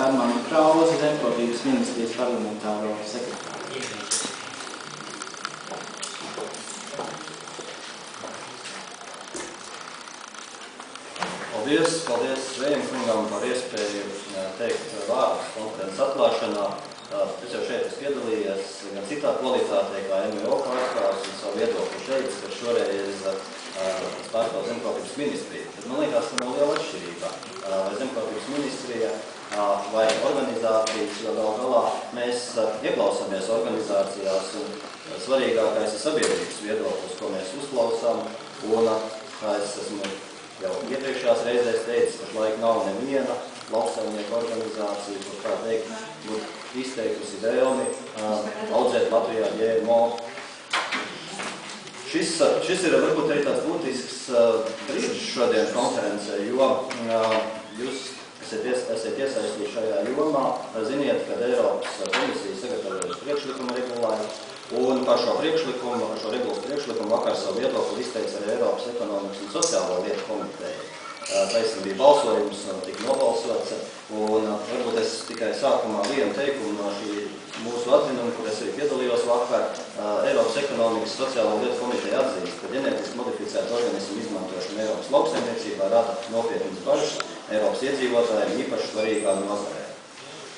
Armānu Krauzi, Zemkopības ministrijas parlamentāro sekretāru. Paldies Svējiem kungam par iespēju teikt vārdus konferences atklāšanā. Es jau šeit esmu piedalījies gan citā kvalitātē, kā MVO pārstāvs un savu viedokli šeit, bet šoreiz pārstāv Zemkopības ministrija. Tad man liekas, ka nav liela atšķirība. Vai Zemkopības ministrija vai organizācijas, jo gal galā mēs ieklausāmies organizācijās un svarīgākais ir sabiedrības viedoklis, ko mēs uzklausām. Un kā es esmu jau iepriekšējās reizēs teicis, pašlaik nav neviena lauksaimnieku organizācija, kur tā teikt, būtu izteikusi vēlmi audzēt Latvijā GMO. Šis ir varbūt arī tāds būtisks brīdis šodien konferencē, jo jūs esat iesaistīti šajā jomā. Ziniet, ka Eiropas komisija sagatavojas priekšlikumu regulāri, un par šo regulas priekšlikumu vakar savu viedokli izteica arī Eiropas ekonomikas un sociālo lietu komiteja. Taisnība bija balsojums, tika nobalsots, un varbūt es tikai sākumā vienu teikumu no šī mūsu atzinuma, kur es arī piedalījos vakar. Eiropas ekonomikas sociālo lietu komiteja atzīst, ka ģenētiski modificētu organismu izmantošana Eiropas lauksaimniecībā rada nopietnas bažas Eiropas iedzīvotājiem īpaši svarīgā nozarē.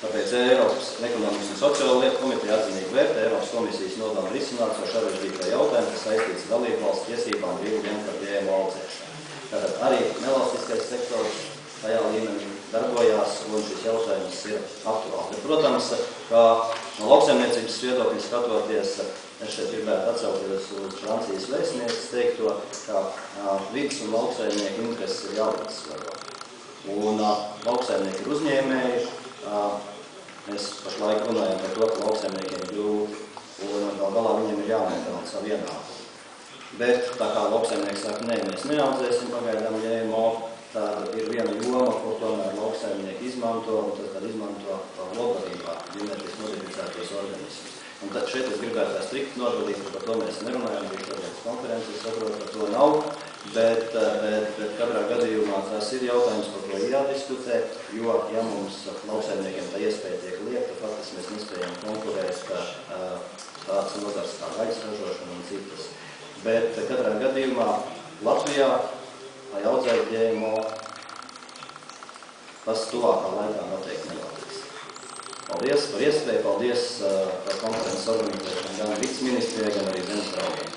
Tāpēc Eiropas ekonomikas un sociālo lietu komiteja atzinīgi vērtē Eiropas komisijas nodomu risināt šo sarežģīto jautājumu, kas saistīts dalībvalsts tiesībām brīvu ņemt par GMO audzēšanu. Tātad arī nevalstiskais sektors tajā līmenī darbojās, un šis jautājums ir aktuāls. Bet, protams, kā no lauksaimniecības viedokļa skatoties, es šeit gribētu atsaukties uz Francijas vēstnieces teikto, ka vidas un lauksaimnieku intereses ir jālīdzsvaro. Un lauksaimnieki ir uzņēmēji, mēs pašlaik runājam par to, ka lauksaimniekiem ir grūti, un gal galā viņiem ir jānopelna savu ienākumu. Bet tā kā lauksaimnieki saka, nē, mēs neaudzēsim pagaidām GMO, tāda ir viena joma, ko tomēr lauksaimnieki izmanto, un tad izmanto labdarībā ģenētiski modificētos organismus. Un tad šeit es gribētu tā strikt norādīt, ka par to mēs nerunājam, bija šodienas konferences, saprot, par to nav, bet katrā gadījumā tas ir jautājums, par ko ir jādiskutē, jo, ja mums lauksaimniekiem tā iespēja tiek liekta, faktiski mēs nespējam konkurēt tāds nozars kā gaļas ražošana un citas. Bet katrā gadījumā Latvijā, lai audzētu GMO, tas tuvākā laikā noteikti nenotiks. Paldies par iespēju, paldies par konferences organizēšanu gan viceministrijai, gan arī zemes draugiem.